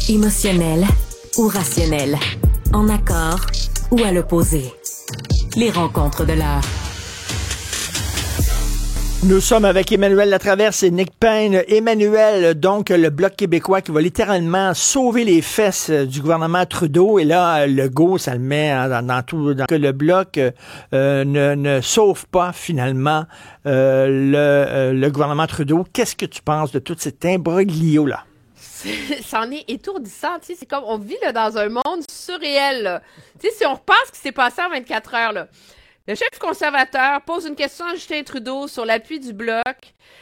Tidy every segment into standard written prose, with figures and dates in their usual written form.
Émotionnel ou rationnel? En accord ou à l'opposé? Les rencontres de l'heure. Nous sommes avec Emmanuel Latraverse et Nick Payne. Emmanuel, donc le Bloc québécois qui va littéralement sauver les fesses du gouvernement Trudeau. Et là, Legault, ça le met dans tout. Que le Bloc ne sauve pas finalement le gouvernement Trudeau. Qu'est-ce que tu penses de tout cet imbroglio-là? C'en est étourdissant, tu sais, c'est comme, on vit là, dans un monde surréel, là. Tu sais, si on repasse ce qui s'est passé en 24 heures, là, le chef conservateur pose une question à Justin Trudeau sur l'appui du Bloc,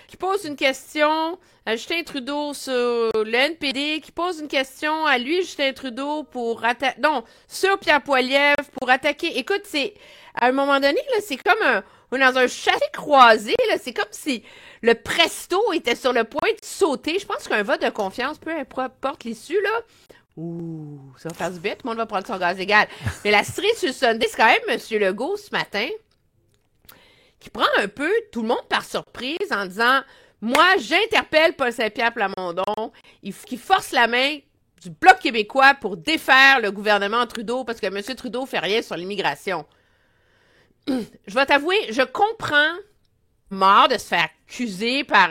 qui pose une question à Justin Trudeau sur le NPD, qui pose une question à lui, Justin Trudeau, sur Pierre Poilievre, pour attaquer. Écoute, c'est, à un moment donné, là, c'est comme on est dans un chassé croisé, là, c'est comme si le presto était sur le point de sauter. Je pense qu'un vote de confiance, peu importe l'issue, là, ouh, ça va faire du bien, tout le monde va prendre son gaz égal. Mais la cerise sur le sundae, c'est quand même M. Legault, ce matin, qui prend un peu tout le monde par surprise en disant « Moi, j'interpelle Paul Saint-Pierre Plamondon, qui force la main du Bloc québécois pour défaire le gouvernement Trudeau parce que M. Trudeau fait rien sur l'immigration. » Je vais t'avouer, je comprends mort de se faire accuser par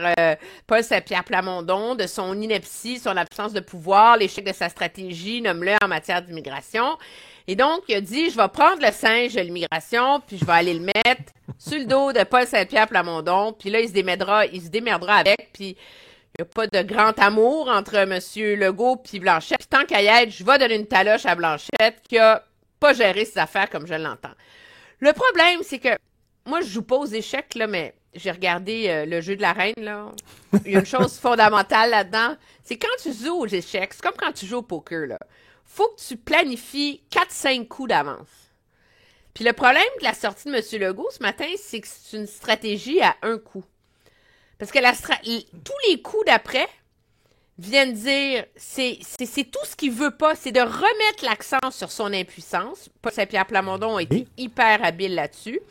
Paul Saint-Pierre Plamondon de son ineptie, son absence de pouvoir, l'échec de sa stratégie, nomme-le en matière d'immigration. Et donc, il a dit, je vais prendre le singe de l'immigration, puis je vais aller le mettre sur le dos de Paul Saint-Pierre Plamondon, puis là, il se démerdera avec, puis il n'y a pas de grand amour entre M. Legault puis Blanchette. Puis tant qu'à y être, je vais donner une taloche à Blanchette qui a pas géré ses affaires comme je l'entends. Le problème, c'est que moi, je joue pas aux échecs, là, mais j'ai regardé le jeu de la reine, là. Il y a une chose fondamentale là-dedans. C'est quand tu joues aux échecs, c'est comme quand tu joues au poker, là. Faut que tu planifies 4-5 coups d'avance. Puis le problème de la sortie de M. Legault ce matin, c'est que c'est une stratégie à un coup. Parce que tous les coups d'après viennent dire, c'est tout ce qu'il veut pas, c'est de remettre l'accent sur son impuissance. Paul Saint-Pierre Plamondon a été hyper habile là-dessus.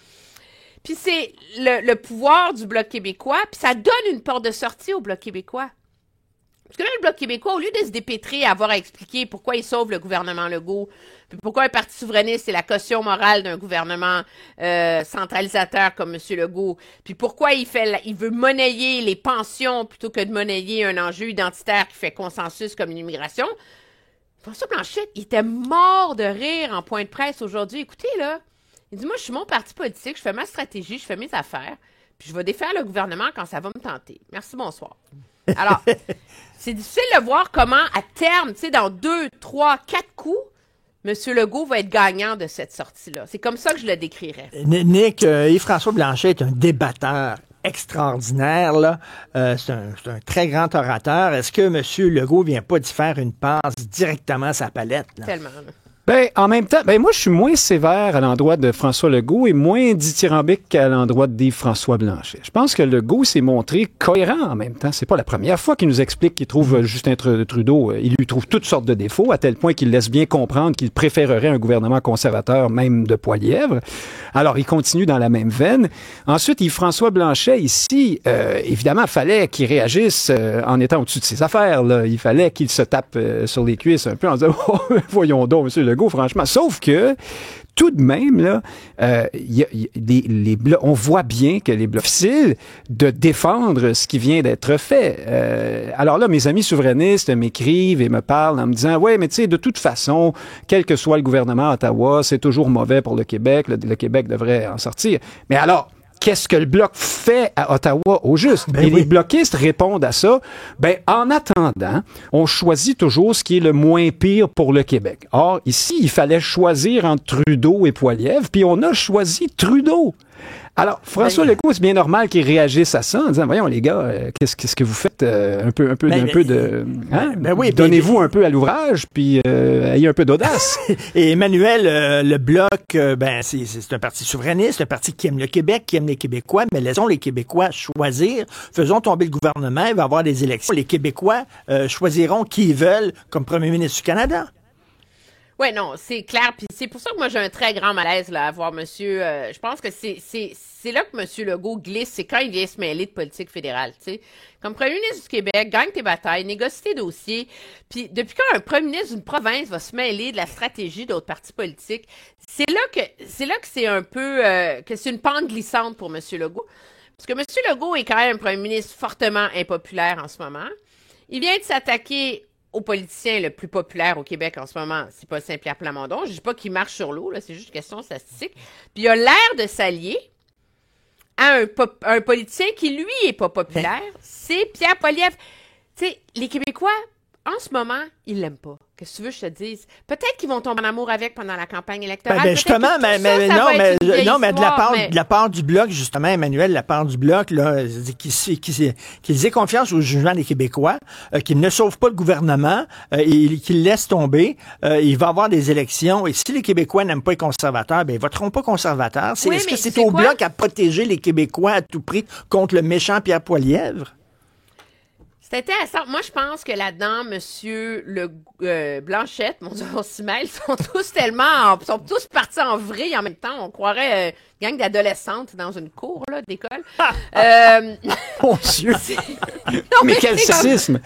Puis c'est le pouvoir du Bloc québécois, puis ça donne une porte de sortie au Bloc québécois. Parce que là, le Bloc québécois, au lieu de se dépêtrer à avoir à expliquer pourquoi il sauve le gouvernement Legault, puis pourquoi un parti souverainiste c'est la caution morale d'un gouvernement centralisateur comme M. Legault, puis pourquoi il veut monnayer les pensions plutôt que de monnayer un enjeu identitaire qui fait consensus comme l'immigration, François Blanchet, il était mort de rire en point de presse aujourd'hui. Écoutez, là, il dit, moi, je suis mon parti politique, je fais ma stratégie, je fais mes affaires, puis je vais défaire le gouvernement quand ça va me tenter. Merci, bonsoir. Alors, c'est difficile de voir comment, à terme, tu sais, dans 2, 3, 4 coups, M. Legault va être gagnant de cette sortie-là. C'est comme ça que je le décrirais. Nick, Yves-François Blanchet est un débatteur extraordinaire, là. C'est un très grand orateur. Est-ce que M. Legault vient pas d'y faire une passe directement à sa palette, là? Tellement, là. Ben, en même temps, moi, je suis moins sévère à l'endroit de François Legault et moins dithyrambique qu'à l'endroit d'Yves-François Blanchet. Je pense que Legault s'est montré cohérent en même temps. C'est pas la première fois qu'il nous explique qu'il trouve Justin Trudeau, il lui trouve toutes sortes de défauts, à tel point qu'il laisse bien comprendre qu'il préférerait un gouvernement conservateur, même de Poilievre. Alors, il continue dans la même veine. Ensuite, Yves-François Blanchet, ici, évidemment, fallait qu'il réagisse en étant au-dessus de ses affaires, là. Il fallait qu'il se tape sur les cuisses un peu en disant, oh, voyons donc, monsieur Legault, franchement. Sauf que, tout de même, là, on voit bien que les blocs difficiles de défendre ce qui vient d'être fait. Alors là, mes amis souverainistes m'écrivent et me parlent en me disant, ouais, mais tu sais, de toute façon, quel que soit le gouvernement à Ottawa, c'est toujours mauvais pour le Québec. Le Québec devrait en sortir. Mais alors, qu'est-ce que le Bloc fait à Ottawa au juste? Et les bloquistes répondent à ça. Ben, en attendant, on choisit toujours ce qui est le moins pire pour le Québec. Or, ici, il fallait choisir entre Trudeau et Poilievre, puis on a choisi Trudeau. Alors, François Legault, c'est bien normal qu'il réagisse à ça en disant, voyons les gars, qu'est-ce que vous faites un peu de... Hein? Donnez-vous un peu à l'ouvrage, puis ayez un peu d'audace. Et Emmanuel, le Bloc, c'est un parti souverainiste, un parti qui aime le Québec, qui aime les Québécois, mais laissons les Québécois choisir. Faisons tomber le gouvernement, il va y avoir des élections. Les Québécois choisiront qui ils veulent comme premier ministre du Canada. Ouais, non, c'est clair. Puis c'est pour ça que moi, j'ai un très grand malaise là, à voir monsieur... je pense que c'est là que monsieur Legault glisse. C'est quand il vient se mêler de politique fédérale, tu sais. Comme premier ministre du Québec, gagne tes batailles, négocie tes dossiers. Puis depuis quand un premier ministre d'une province va se mêler de la stratégie d'autres partis politiques, c'est là que c'est un peu... que c'est une pente glissante pour monsieur Legault. Parce que monsieur Legault est quand même un premier ministre fortement impopulaire en ce moment. Il vient de s'attaquer au politicien le plus populaire au Québec en ce moment, c'est pas Saint-Pierre Plamondon. Je dis pas qu'il marche sur l'eau, là, c'est juste une question statistique. Puis il a l'air de s'allier à un politicien qui, lui, est pas populaire. C'est Pierre Poilievre. Tu sais, les Québécois, en ce moment, ils l'aiment pas. Qu'est-ce que tu veux que je te dise? Peut-être qu'ils vont tomber en amour avec pendant la campagne électorale. Justement, mais de la part du Bloc, justement, Emmanuel, de la part du Bloc, là, qu'ils aient confiance au jugement des Québécois, qu'ils ne sauvent pas le gouvernement, et qu'ils laissent tomber. Il va y avoir des élections, et si les Québécois n'aiment pas les conservateurs, ben ils voteront pas conservateurs. Est-ce que c'est au Bloc à protéger les Québécois à tout prix contre le méchant Pierre Poilievre? C'est intéressant. Moi, je pense que là-dedans, monsieur Blanchette, mon Dieu, on s'y mêle, sont tous partis en vrille en même temps. On croirait gang d'adolescentes dans une cour là d'école. Mon Dieu! mais quel sisme!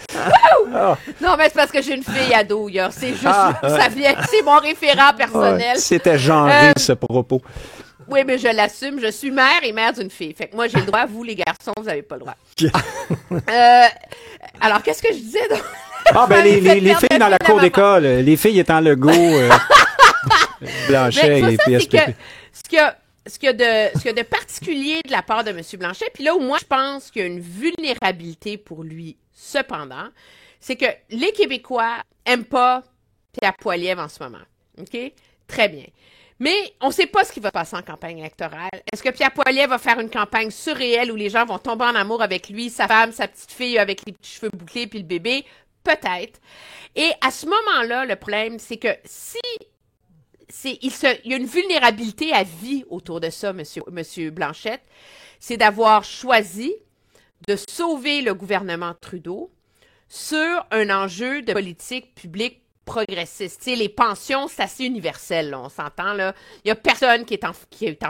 Non, mais c'est parce que j'ai une fille ado hier. C'est juste, ça vient, c'est mon référent personnel. C'était genré, ce propos. Oui, mais je l'assume. Je suis mère et mère d'une fille. Fait que moi, j'ai le droit. Vous, les garçons, vous n'avez pas le droit. Alors, qu'est-ce que je disais? Les filles dans la cour d'école. Les filles étant Legault, Blanchet et PSPP. Ce qu'il y a de particulier de la part de M. Blanchet, puis là où moi, je pense qu'il y a une vulnérabilité pour lui, cependant, c'est que les Québécois aiment pas Pierre Poilievre en ce moment. OK? Très bien. Mais on ne sait pas ce qui va passer en campagne électorale. Est-ce que Pierre Poilievre va faire une campagne surréelle où les gens vont tomber en amour avec lui, sa femme, sa petite fille avec les petits cheveux bouclés puis le bébé? Peut-être. Et à ce moment-là, le problème, c'est que il y a une vulnérabilité à vie autour de ça, monsieur Blanchette, c'est d'avoir choisi de sauver le gouvernement Trudeau sur un enjeu de politique publique progressiste. Tu sais, les pensions, c'est assez universel, là, on s'entend, là. Il y a personne qui est en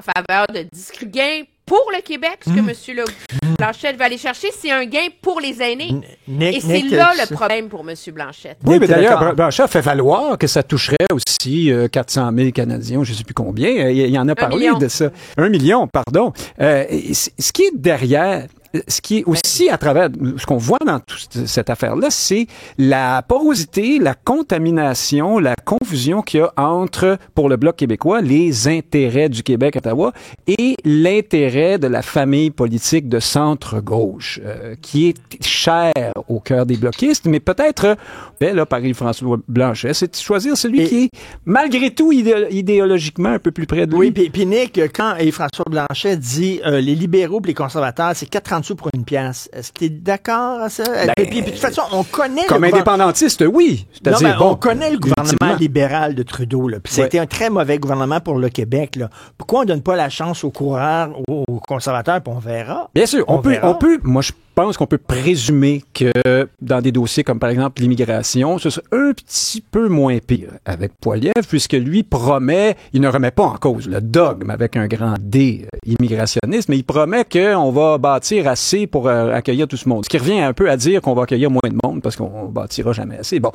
faveur de discret gain pour le Québec. Ce que M. Blanchette va aller chercher, c'est un gain pour les aînés. Et c'est là le problème pour M. Blanchette. Oui, mais d'ailleurs, Blanchette fait valoir que ça toucherait aussi 400 000 Canadiens, je ne sais plus combien. Il en a parlé de ça. 1 million, pardon. Ce qui est derrière... Ce qui est aussi à travers ce qu'on voit dans toute cette affaire-là, c'est la porosité, la contamination, la confusion qu'il y a entre, pour le Bloc québécois, les intérêts du Québec, Ottawa, et l'intérêt de la famille politique de centre-gauche, qui est cher au cœur des bloquistes, mais peut-être, là, par François Blanchet, c'est de choisir celui qui est, malgré tout, idéologiquement un peu plus près de lui. Oui, puis Nick, quand François Blanchet dit les libéraux et les conservateurs, c'est 4,30 sous pour une pièce. Est-ce que tu es d'accord à ça? Puis de toute façon, on connaît... Comme indépendantiste, oui. On connaît le gouvernement libéral de Trudeau. Puis c'était un très mauvais gouvernement pour le Québec. Là. Pourquoi on ne donne pas la chance aux coureurs, aux conservateurs, puis on verra? Bien sûr, on peut. Moi, je pense qu'on peut présumer que dans des dossiers comme, par exemple, l'immigration, ce serait un petit peu moins pire avec Poilievre, puisque lui promet, il ne remet pas en cause le dogme avec un grand D immigrationniste, mais il promet qu'on va bâtir assez pour accueillir tout ce monde. Ce qui revient un peu à dire qu'on va accueillir moins de monde parce qu'on bâtira jamais assez. Bon.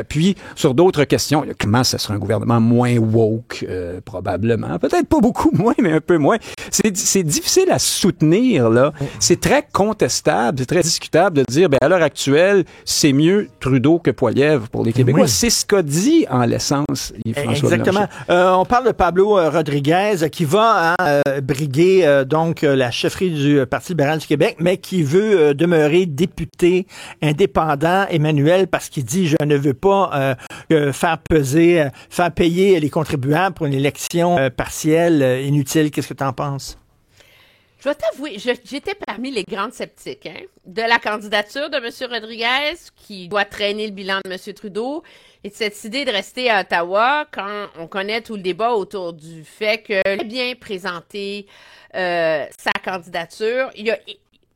Puis, sur d'autres questions, comment ça sera un gouvernement moins woke, probablement. Peut-être pas beaucoup moins, mais un peu moins. C'est difficile à soutenir, là. C'est très contestable, c'est très discutable de dire, à l'heure actuelle, c'est mieux Trudeau que Poilievre pour les Québécois. Oui. C'est ce qu'a dit en l'essence François Exactement. On parle de Pablo Rodriguez qui va briguer donc la chefferie du Parti libéral du Québec, mais qui veut demeurer député indépendant, Emmanuel, parce qu'il dit, je ne veux pas faire payer les contribuables pour une élection partielle, inutile. Qu'est-ce que tu en penses? Je vais t'avouer, j'étais parmi les grandes sceptiques de la candidature de M. Rodriguez, qui doit traîner le bilan de M. Trudeau, et de cette idée de rester à Ottawa quand on connaît tout le débat autour du fait qu'il a bien présenté sa candidature.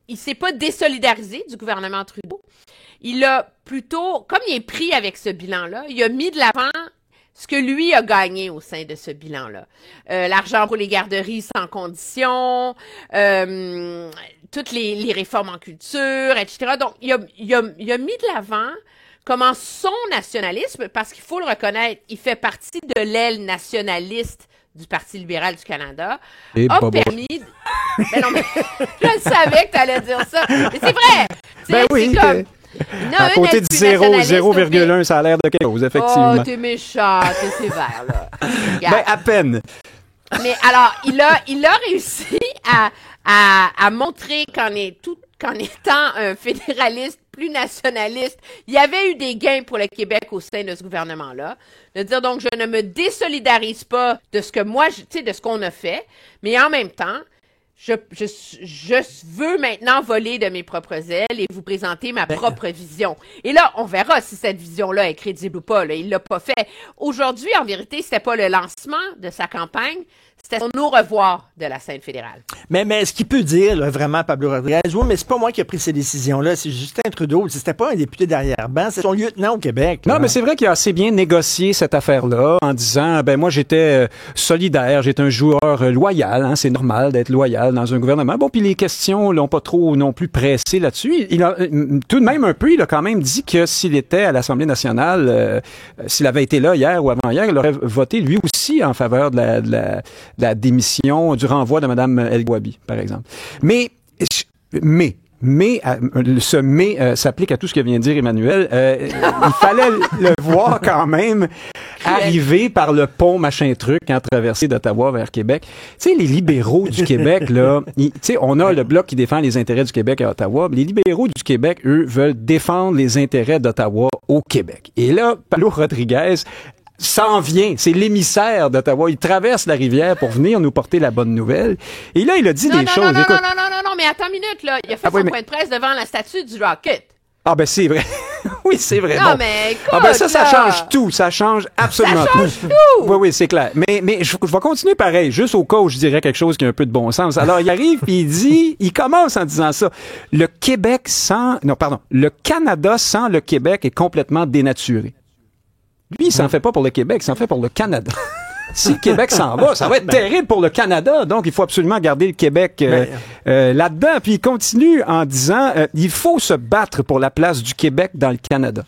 Il s'est pas désolidarisé du gouvernement Trudeau. Il a plutôt, comme il est pris avec ce bilan-là, il a mis de l'avant ce que lui a gagné au sein de ce bilan-là. L'argent pour les garderies sans condition, toutes les réformes en culture, etc. Donc, il a mis de l'avant comment son nationalisme, parce qu'il faut le reconnaître, il fait partie de l'aile nationaliste du Parti libéral du Canada, permis... Ben non, mais je savais que tu allais dire ça. Mais c'est vrai! Ben oui! À côté de 0,1, ça a l'air de quelque chose, effectivement. Oh, t'es méchant, t'es sévère, là. Ben, à peine. Mais alors, il a réussi à montrer qu'en étant un fédéraliste plus nationaliste, il y avait eu des gains pour le Québec au sein de ce gouvernement-là. De dire donc, je ne me désolidarise pas de ce que moi, de ce qu'on a fait, mais en même temps, je veux maintenant voler de mes propres ailes et vous présenter ma propre vision. Et là, on verra si cette vision-là est crédible ou pas. Là. Il l'a pas fait. Aujourd'hui, en vérité, c'était pas le lancement de sa campagne, c'était son au revoir de la scène fédérale. Mais ce qu'il peut dire, là, vraiment, Pablo Rodriguez, oui, mais c'est pas moi qui ai pris ces décisions-là, c'est Justin Trudeau. C'était pas un député d'arrière-ban, c'est son lieutenant au Québec. Non, mais c'est vrai qu'il a assez bien négocié cette affaire-là en disant, ben moi, j'étais solidaire, j'étais un joueur loyal, hein, c'est normal d'être loyal dans un gouvernement. Bon, puis les questions l'ont pas trop non plus pressé là-dessus. Il a tout de même un peu, il a quand même dit que s'il était à l'Assemblée nationale, s'il avait été là hier ou avant-hier, il aurait voté lui aussi en faveur de la démission, du renvoi de Mme El-Gouabi, par exemple. Mais ce mais s'applique à tout ce que vient de dire Emmanuel. Il fallait le voir quand même arriver par le pont machin truc en traversée d'Ottawa vers Québec. Tu sais, les libéraux du Québec, là, tu sais, on a le Bloc qui défend les intérêts du Québec à Ottawa. Les libéraux du Québec, eux, veulent défendre les intérêts d'Ottawa au Québec. Et là, Pablo Rodriguez s'en vient, c'est l'émissaire d'Ottawa. Il traverse la rivière pour venir nous porter la bonne nouvelle. Et là, il a dit des choses. Non, mais attends une minute, là. Il a fait son point de presse devant la statue du Rocket. Ah, ben, c'est vrai. Oui, c'est vrai. Non, mais écoute, ah, ben, ça change tout. Ça change absolument tout. Oui, c'est clair. Mais je vais continuer pareil, juste au cas où je dirais quelque chose qui a un peu de bon sens. Alors, il arrive puis il commence en disant ça. Le Canada sans le Québec est complètement dénaturé. Lui, il s'en fait pas pour le Québec, il s'en fait pour le Canada. Si le Québec s'en va, ça va être terrible pour le Canada. Donc, il faut absolument garder le Québec là-dedans. Puis, il continue en disant, il faut se battre pour la place du Québec dans le Canada.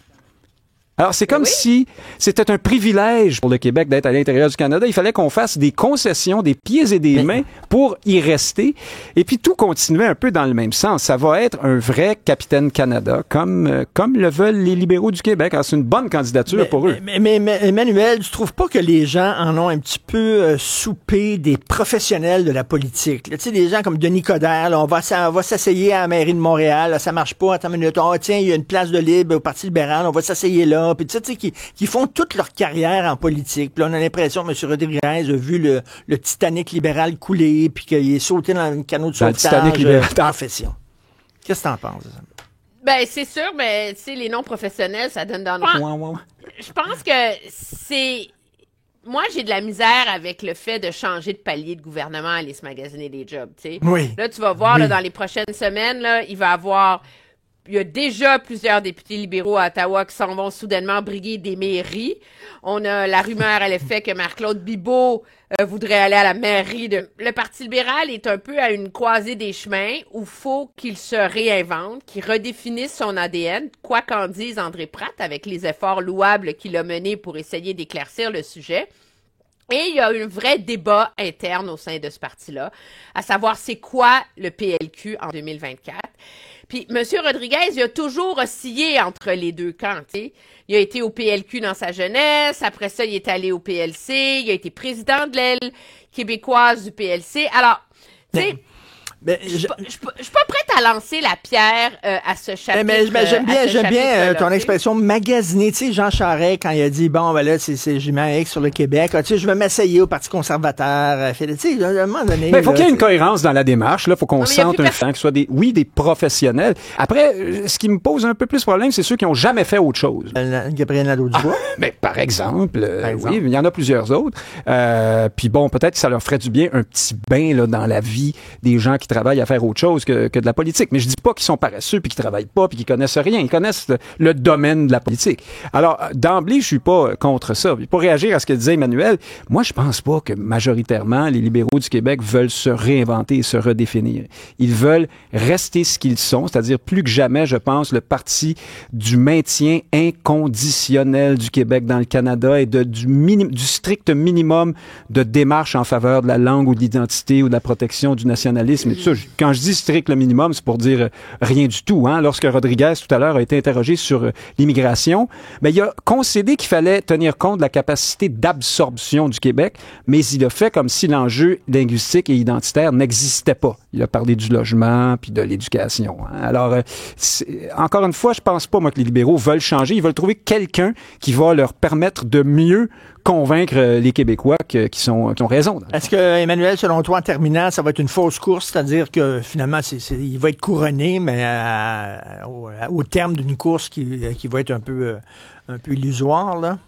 Alors, c'est comme si c'était un privilège pour le Québec d'être à l'intérieur du Canada. Il fallait qu'on fasse des concessions, des pieds et des mains pour y rester. Et puis, tout continuait un peu dans le même sens. Ça va être un vrai capitaine Canada, comme le veulent les libéraux du Québec. Alors, c'est une bonne candidature pour eux. Mais Emmanuel, tu trouves pas que les gens en ont un petit peu soupé des professionnels de la politique? Tu sais, des gens comme Denis Coderre, là, on va s'asseyer à la mairie de Montréal, là, ça marche pas, attends une minute, tiens, il y a une place de libre au Parti libéral, on va s'asseyer là. Puis tu sais, qui font toute leur carrière en politique. Puis là, on a l'impression que M. Rodriguez a vu le Titanic libéral couler, puis qu'il est sauté dans le canot de sauvetage. Le Titanic libéral. Confession. Qu'est-ce que t'en penses? Ben, c'est sûr, mais tu sais, les noms professionnels, ça donne dans le... Je pense que c'est... Moi, j'ai de la misère avec le fait de changer de palier de gouvernement, aller se magasiner des jobs, tu sais. Oui. Là, tu vas voir, là, dans les prochaines semaines, là, il y a déjà plusieurs députés libéraux à Ottawa qui s'en vont soudainement briguer des mairies. On a la rumeur à l'effet que Marc-Claude Bibeau voudrait aller à la mairie de... Le Parti libéral est un peu à une croisée des chemins où faut qu'il se réinvente, qu'il redéfinisse son ADN, quoi qu'en dise André Pratt avec les efforts louables qu'il a menés pour essayer d'éclaircir le sujet. Et il y a un vrai débat interne au sein de ce parti-là, à savoir c'est quoi le PLQ en 2024. Puis, M. Rodriguez, il a toujours oscillé entre les deux camps, tu sais. Il a été au PLQ dans sa jeunesse, après ça, il est allé au PLC, il a été président de l'aile québécoise du PLC. Alors, tu sais... Je suis pas prête à lancer la pierre à ce chapitre. Mais j'aime bien ton expression magasiner. Tu sais, Jean Charest, quand il a dit, bon, ben là, j'ai mis un X sur le Québec, tu sais, je vais m'essayer au Parti conservateur. Tu sais, à un moment donné... Mais il faut qu'il y ait une cohérence dans la démarche. Là, faut qu'on sente un temps, que ce soit des professionnels. Après, ce qui me pose un peu plus problème, c'est ceux qui ont jamais fait autre chose. Gabriel Nadeau-Dubois. Mais par exemple, oui, il y en a plusieurs autres. Puis bon, peut-être que ça leur ferait du bien un petit bain là, dans la vie des gens qui travaillent à faire autre chose que de la politique. Mais je dis pas qu'ils sont paresseux, puis qu'ils travaillent pas, puis qu'ils connaissent rien. Ils connaissent le domaine de la politique. Alors, d'emblée, je suis pas contre ça. Puis pour réagir à ce que disait Emmanuel, moi, je pense pas que majoritairement, les libéraux du Québec veulent se réinventer et se redéfinir. Ils veulent rester ce qu'ils sont, c'est-à-dire plus que jamais, je pense, le parti du maintien inconditionnel du Québec dans le Canada et du strict minimum de démarche en faveur de la langue ou de l'identité ou de la protection du nationalisme et tout ça. Quand je dis strict le minimum, c'est pour dire rien du tout. Hein? Lorsque Rodriguez, tout à l'heure, a été interrogé sur l'immigration, ben, il a concédé qu'il fallait tenir compte de la capacité d'absorption du Québec, mais il a fait comme si l'enjeu linguistique et identitaire n'existait pas. Il a parlé du logement puis de l'éducation. Hein? Alors, encore une fois, je pense pas, moi, que les libéraux veulent changer. Ils veulent trouver quelqu'un qui va leur permettre de mieux convaincre les Québécois qui ont raison. Est-ce que, Emmanuel, selon toi, en terminant, ça va être une fausse course, c'est-à-dire que finalement, il va être couronné, mais au terme d'une course qui va être un peu illusoire, là?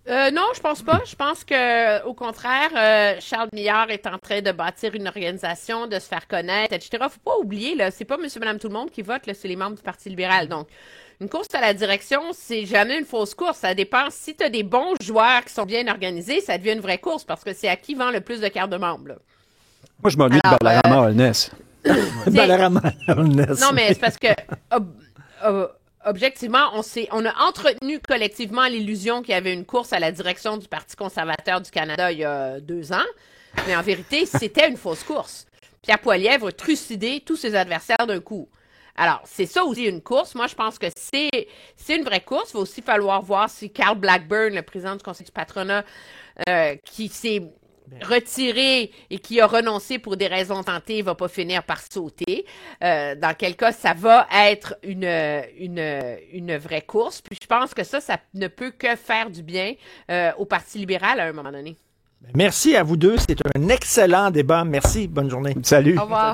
Non, je pense pas. Je pense que, au contraire, Charles Millard est en train de bâtir une organisation, de se faire connaître, etc. Faut pas oublier, là, c'est pas monsieur, madame, tout le monde qui vote, là, c'est les membres du Parti libéral. Donc, une course à la direction, c'est jamais une fausse course. Ça dépend. Si tu as des bons joueurs qui sont bien organisés, ça devient une vraie course parce que c'est à qui vend le plus de cartes de membres, là. Moi, je m'ennuie de Balarama Holness. Balarama Holness. Non, mais c'est parce que objectivement, on a entretenu collectivement l'illusion qu'il y avait une course à la direction du Parti conservateur du Canada il y a 2 ans. Mais en vérité, c'était une fausse course. Pierre Poilievre a trucidé tous ses adversaires d'un coup. Alors, c'est ça aussi une course. Moi, je pense que c'est une vraie course. Il va aussi falloir voir si Carl Blackburn, le président du Conseil du patronat, qui s'est retiré et qui a renoncé pour des raisons tentées, va pas finir par sauter. Dans quel cas, ça va être une vraie course. Puis je pense que ça ne peut que faire du bien au Parti libéral à un moment donné. Merci à vous deux. C'est un excellent débat. Merci. Bonne journée. Salut. Au revoir.